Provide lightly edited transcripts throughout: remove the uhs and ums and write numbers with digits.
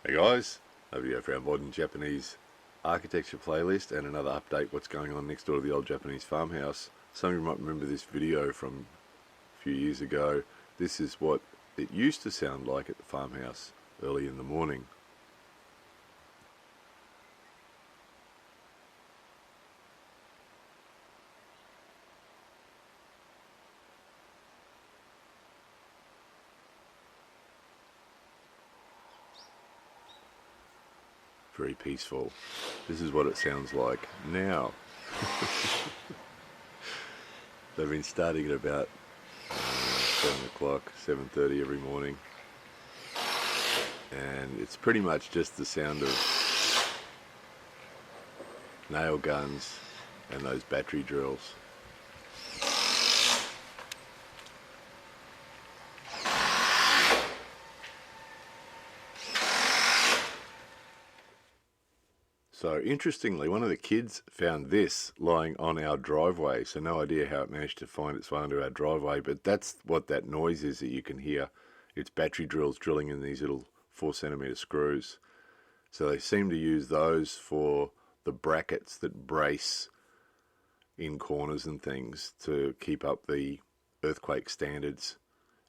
Hey guys, over here for our modern Japanese architecture playlist and another update what's going on next door to the old Japanese farmhouse. Some of you might remember this video from a few years ago. This is what it used to sound like at the farmhouse early in the morning. Very peaceful. This is what it sounds like now. They've been starting at about 7 o'clock, 7:30 every morning. And it's pretty much just the sound of nail guns and those battery drills. So interestingly, one of the kids found this lying on our driveway. So no idea how it managed to find its way onto our driveway, but that's what that noise is that you can hear. It's battery drills drilling in these little 4 centimeter screws. So they seem to use those for the brackets that brace in corners and things to keep up the earthquake standards.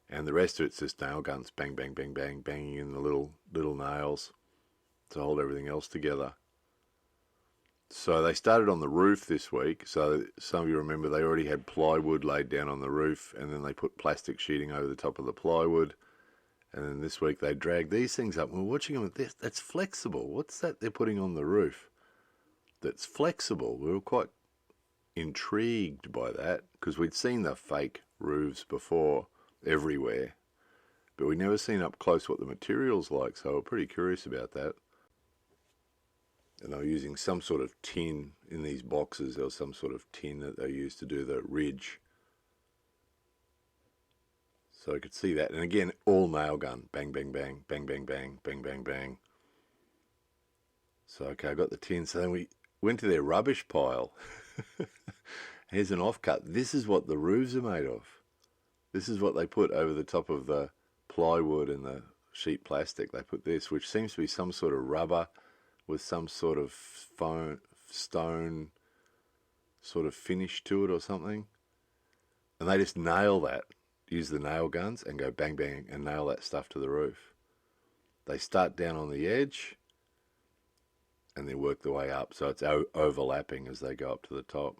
And the rest of it's just nail guns, bang, bang, bang, bang, banging in the little nails to hold everything else together. So they started on the roof this week. So some of you remember they already had plywood laid down on the roof, and then they put plastic sheeting over the top of the plywood. And then this week they dragged these things up. We're watching them. That's flexible. What's that they're putting on the roof? That's flexible. We were quite intrigued by that because we'd seen the fake roofs before everywhere, but we'd never seen up close what the material's like. So we're pretty curious about that. And they were using some sort of tin in these boxes. There was some sort of tin that they used to do the ridge. So I could see that. And again, all nail gun. Bang, bang, bang, bang, bang, bang, bang, bang, bang. So, okay, I got the tin. So then we went to their rubbish pile. Here's an offcut. This is what the roofs are made of. This is what they put over the top of the plywood and the sheet plastic. They put this, which seems to be some sort of rubber with some sort of stone sort of finish to it or something. And they just nail that, use the nail guns and go bang, bang and nail that stuff to the roof. They start down on the edge and then work the way up. So it's overlapping as they go up to the top.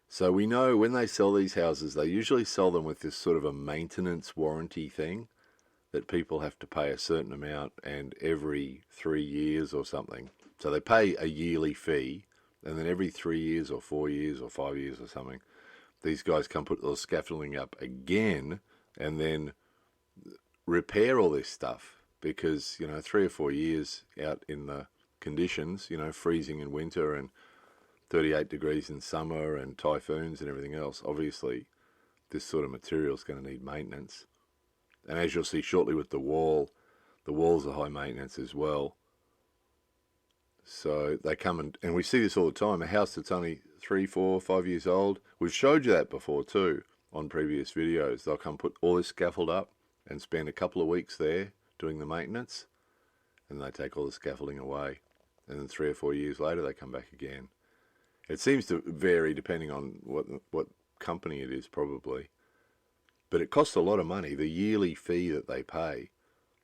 So we know when they sell these houses, they usually sell them with this sort of a maintenance warranty thing that people have to pay a certain amount and every 3 years or something. So they pay a yearly fee, and then every 3 years or 4 years or 5 years or something, these guys come put the scaffolding up again and then repair all this stuff because, 3 or 4 years out in the conditions, freezing in winter and 38 degrees in summer and typhoons and everything else, obviously this sort of material is going to need maintenance. And as you'll see shortly with the walls are high maintenance as well. So they come and we see this all the time. A house that's only 3, 4, 5 years old. We've showed you that before too on previous videos. They'll come put all this scaffold up and spend a couple of weeks there doing the maintenance. And they take all the scaffolding away. And then 3 or 4 years later they come back again. It seems to vary depending on what company it is probably. But it costs a lot of money. The yearly fee that they pay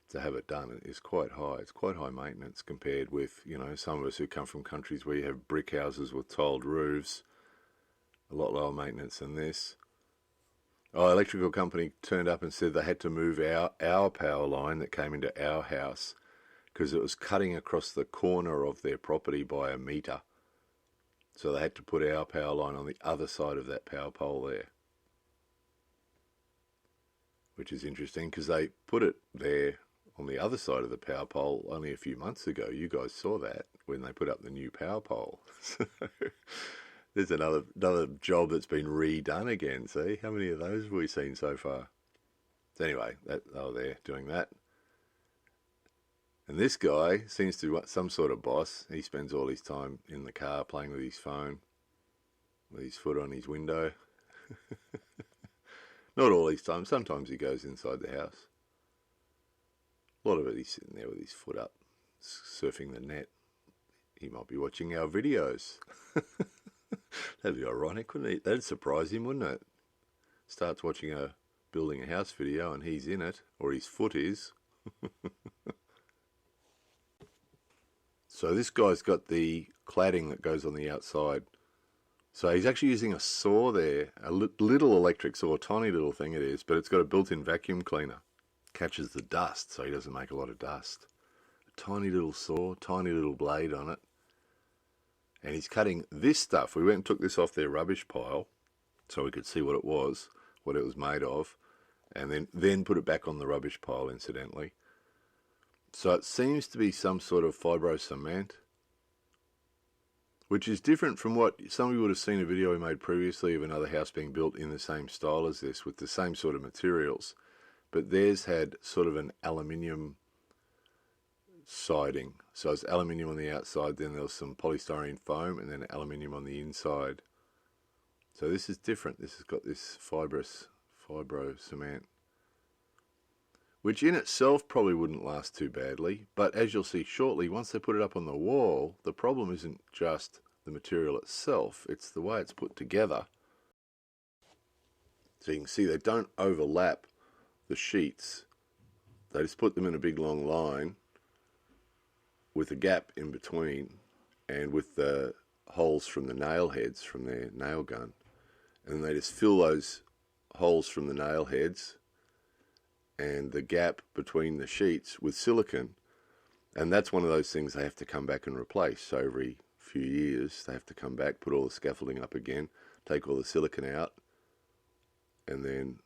to have it done is quite high. It's quite high maintenance compared with, some of us who come from countries where you have brick houses with tiled roofs. A lot lower maintenance than this. Oh, electrical company turned up and said they had to move our power line that came into our house because it was cutting across the corner of their property by a metre. So they had to put our power line on the other side of that power pole there. Which is interesting because they put it there on the other side of the power pole only a few months ago. You guys saw that when they put up the new power pole. So there's another job that's been redone again. See, how many of those have we seen so far? So anyway, they were there doing that. And this guy seems to be some sort of boss. He spends all his time in the car playing with his phone, with his foot on his window. Not all his time. Sometimes he goes inside the house. A lot of it he's sitting there with his foot up, surfing the net. He might be watching our videos. That'd be ironic, wouldn't it? That'd surprise him, wouldn't it? Starts watching a building a house video and he's in it, or his foot is. So this guy's got the cladding that goes on the outside. So he's actually using a saw there, a little electric saw, tiny little thing it is, but it's got a built-in vacuum cleaner. Catches the dust, so he doesn't make a lot of dust. A tiny little saw, tiny little blade on it. And he's cutting this stuff. We went and took this off their rubbish pile so we could see what it was made of, and then put it back on the rubbish pile, incidentally. So it seems to be some sort of fibro cement, which is different from what some of you would have seen a video we made previously of another house being built in the same style as this with the same sort of materials. But theirs had sort of an aluminium siding. So it's aluminium on the outside, then there was some polystyrene foam, and then aluminium on the inside. So this is different. This has got this fibro cement, which in itself probably wouldn't last too badly. But as you'll see shortly, once they put it up on the wall, the problem isn't just the material itself, it's the way it's put together. So you can see they don't overlap the sheets. They just put them in a big long line with a gap in between and with the holes from the nail heads from their nail gun. And then they just fill those holes from the nail heads and the gap between the sheets with silicone. And that's one of those things they have to come back and replace. So every few years they have to come back, put all the scaffolding up again, take all the silicone out, and then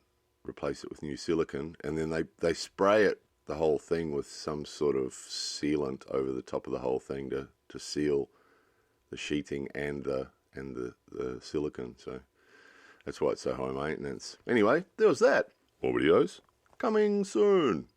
replace it with new silicone. And then they spray it, the whole thing, with some sort of sealant over the top of the whole thing to seal the sheeting and the silicone. So that's why it's so high maintenance. Anyway, there was that. More videos coming soon.